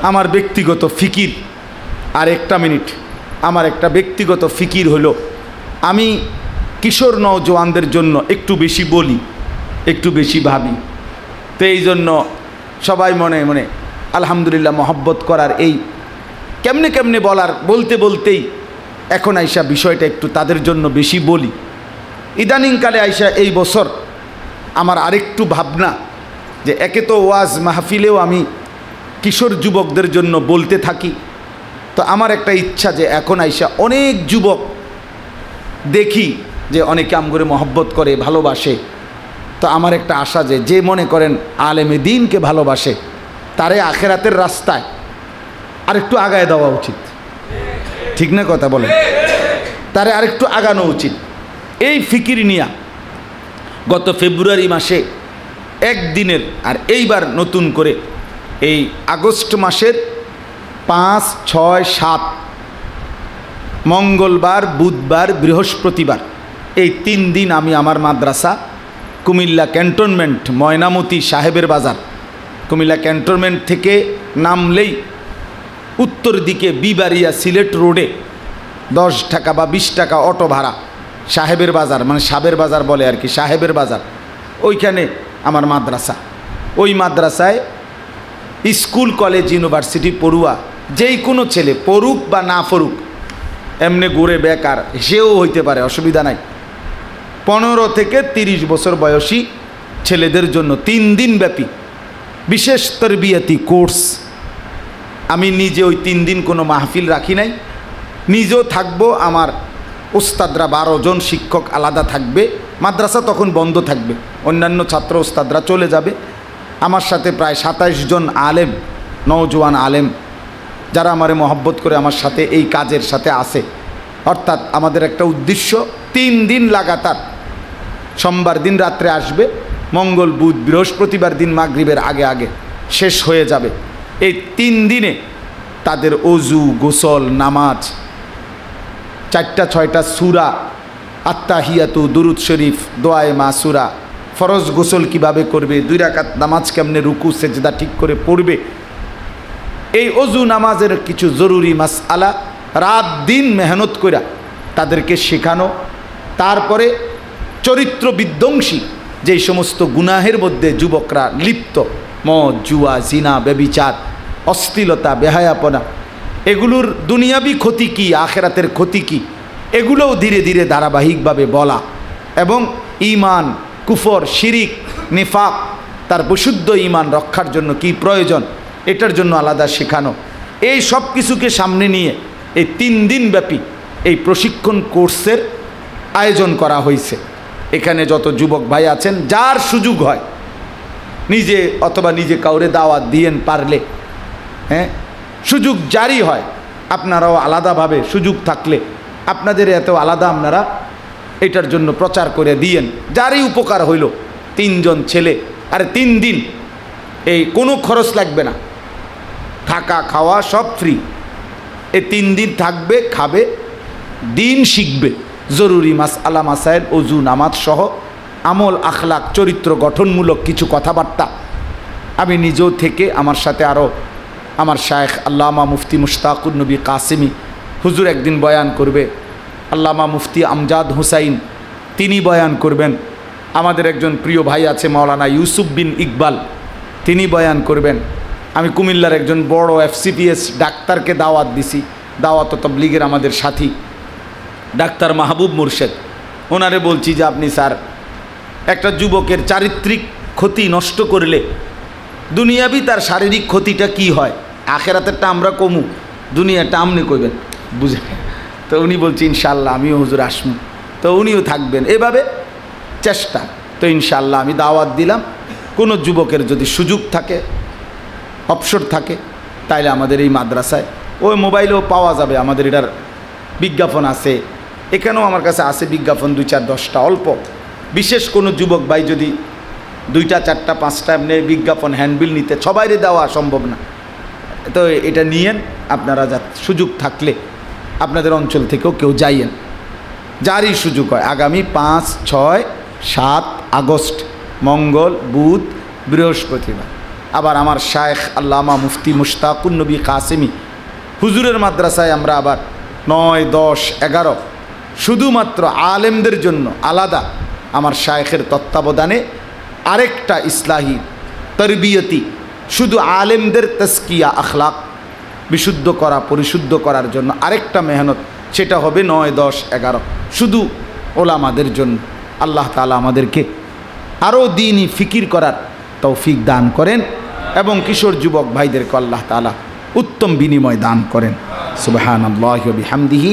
আমার ব্যক্তিগত ফিকির, আর একটা মিনিট, আমার একটা ব্যক্তিগত ফিকির হলো, আমি কিশোর নওজোয়ানদের জন্য একটু বেশি বলি, একটু বেশি ভাবি। তো এই জন্য সবাই মনে মনে আলহামদুলিল্লাহ মহব্বত করার এই কেমনে কেমনে বলার বলতে বলতেই এখন আইসা বিষয়টা একটু তাদের জন্য বেশি বলি। ইদানিংকালে আইসা এই বছর আমার আরেকটু ভাবনা যে একে তো ওয়াজ মাহফিলেও আমি কিশোর যুবকদের জন্য বলতে থাকি, তো আমার একটা ইচ্ছা যে এখন আইসা অনেক যুবক দেখি যে অনেকে আমগরে মহব্বত করে, ভালোবাসে। তো আমার একটা আশা যে মনে করেন আলেমে দ্বীনকে ভালোবাসে তারে আখেরাতের রাস্তায় আরেকটু আগায় দেওয়া উচিত, ঠিক না কথা বলেন? তারে আরেকটু আগানো উচিত। এই ফিকির নিয়া গত ফেব্রুয়ারি মাসে একদিনের, আর এইবার নতুন করে এই আগস্ট মাসের 5, 6, 7 মঙ্গলবার, বুধবার, বৃহস্পতিবার এই 3 দিন আমি আমার মাদ্রাসা কুমিল্লা ক্যান্টনমেন্ট ময়নামতি সাহেবের বাজার, কুমিল্লা ক্যান্টনমেন্ট থেকে নামলেই উত্তর দিকে বিবাড়িয়া সিলেট রোডে 10 টাকা বা 20 টাকা অটো ভাড়া, সাহেবের বাজার মানে সাবের বাজার বলে আর কি, সাহেবের বাজার, ওইখানে আমার মাদ্রাসা। ওই মাদ্রাসায় স্কুল, কলেজ, ইউনিভার্সিটি পড়ুয়া যেই কোনো ছেলে পড়ুক বা না পড়ুক, এমনি ঘুরে বেকার সেও হইতে পারে, অসুবিধা নাই। 15 থেকে 30 বছর বয়সী ছেলেদের জন্য 3 দিন ব্যাপী বিশেষ তরবিয়তি কোর্স। আমি নিজে ওই 3 দিন কোনো মাহফিল রাখি নাই, নিজেও থাকবো, আমার ওস্তাদরা 12 জন শিক্ষক আলাদা থাকবে। মাদ্রাসা তখন বন্ধ থাকবে, অন্যান্য ছাত্র ওস্তাদরা চলে যাবে। আমার সাথে প্রায় 27 জন আলেম, নওজোয়ান আলেম, যারা আমারে মহব্বত করে আমার সাথে এই কাজের সাথে আসে। অর্থাৎ আমাদের একটা উদ্দেশ্য 3 দিন লাগাতার, সোমবার দিন রাত্রে আসবে, মঙ্গল, বুধ, বৃহস্পতিবার দিন মাগরিবের আগে আগে শেষ হয়ে যাবে। এই 3 দিনে তাদের অজু, গোসল, নামাজ, 4টা 6টা সূরা, আত্তাহিয়াতু, দুরুদ শরীফ, দোয়ায়ে মাসুরা, ফরজ গোসল কিভাবে করবে, 2 রাকাত নামাজ কেমনে রুকু সেজদা ঠিক করে পড়বে, এই অজু নামাজের কিছু জরুরি মাসআলা রাত দিন মেহনত করে তাদেরকে শেখানো। তারপরে চরিত্র বিধ্বংসী যেই সমস্ত গুনাহের মধ্যে যুবকরা লিপ্ত, মদ, জুয়া, জিনা, ব্যভিচার, অশ্লীলতা, বেহায়াপনা, এগুলোর দুনিয়াবি ক্ষতি কী, আখেরাতের ক্ষতি কী, এগুলোও ধীরে ধীরে ধারাবাহিকভাবে বলা, এবং ঈমান, কুফর, শিরিক, নিফাক, তার বিশুদ্ধ ঈমান রক্ষার জন্য কি প্রয়োজন এটার জন্য আলাদা শেখানো। এই সব কিছুকে সামনে নিয়ে এই 3 দিন ব্যাপী এই প্রশিক্ষণ কোর্সের আয়োজন করা হয়েছে। এখানে যত যুবক ভাই আছেন, যার সুযোগ হয় নিজে অথবা নিজে কাউরে দাওয়াত দিয়েন পারলে, হ্যাঁ, সুযোগ জারি হয়, আপনারাও আলাদাভাবে সুযোগ থাকলে আপনাদের এত আলাদা আপনারা এটার জন্য প্রচার করে দিয়েন, যারই উপকার হইল। 3 জন ছেলে, আর 3 দিন এই কোনো খরচ লাগবে না, থাকা খাওয়া সব ফ্রি। এই 3 দিন থাকবে, খাবে, দিন শিখবে, জরুরি মাসআলা মাসাইল, ওযু, নামাজ সহ আমল, আখলাক, চরিত্র গঠনমূলক কিছু কথাবার্তা। আমি নিজেও থেকে আমার সাথে আরও আমার শায়েখ আল্লামা মুফতি মুশতাকুর নবী কাসেমি হুজুর একদিন বয়ান করবে, আল্লামা মুফতি আমজাদ হুসাইন তিনি বয়ান করবেন, আমাদের একজন প্রিয় ভাই আছে মাওলানা ইউসুফ বিন ইকবাল তিনি বয়ান করবেন। আমি কুমিল্লার একজন বড় FCPS ডাক্তারকে দাওয়াত দিছি, দাওয়াত তাবলীগের আমাদের সাথী ডাক্তার মাহবুব মুর্শেদ, ওনারে বলছি যে আপনি স্যার একটা যুবকের চারিত্রিক ক্ষতি নষ্ট করলে দুনিয়াবি তার শারীরিক ক্ষতিটা কি হয়, আখেরাতেরটা আমরা কমু, দুনিয়াটা আমনি কইবেন, বুঝে? তো উনি বলছি ইনশাল্লাহ আমিও হুজুর আসমু, তো উনিও থাকবেন, এভাবে চেষ্টা। তো ইনশাল্লাহ আমি দাওয়াত দিলাম, কোনো যুবকের যদি সুযোগ থাকে, অবসর থাকে, তাইলে আমাদের এই মাদ্রাসায় ওই মোবাইলেও পাওয়া যাবে, আমাদের এটার বিজ্ঞাপন আছে, এখানেও আমার কাছে আছে বিজ্ঞাপন 2, 4, 10টা অল্প। বিশেষ কোনো যুবক ভাই যদি 2টা 4টা 5টা এমনি বিজ্ঞাপন হ্যান্ডবিল নিতে, সবাইরে দেওয়া সম্ভব না, তো এটা নিয়েন আপনারা, যা সুযোগ থাকলে আপনাদের অঞ্চল থেকেও কেউ যাইয়েন, যারই সুযোগ হয়। আগামী 5, 6, 7 আগস্ট মঙ্গল, বুধ, বৃহস্পতিবার আবার আমার শায়েখ আল্লামা মুফতি মুশতাকুন নবী কাসেমি হুজুরের মাদ্রাসায় আমরা আবার 9, 10, 11 শুধুমাত্র আলেমদের জন্য আলাদা আমার শায়েখের তত্ত্বাবধানে আরেকটা ইসলাহি তরবিয়তি শুধু আলেমদের তাজকিয়া আখলাক বিশুদ্ধ করা পরিশুদ্ধ করার জন্য আরেকটা মেহনত, সেটা হবে 9, 10, 11 শুধু ওলামাদের জন্য। আল্লাহ তাআলা আমাদেরকে আরও দ্বীনি ফিকির করার তৌফিক দান করেন এবং কিশোর যুবক ভাইদেরকে আল্লাহ তাআলা উত্তম বিনিময় দান করেন। সুবহানাল্লাহি ওয়া বিহামদিহি।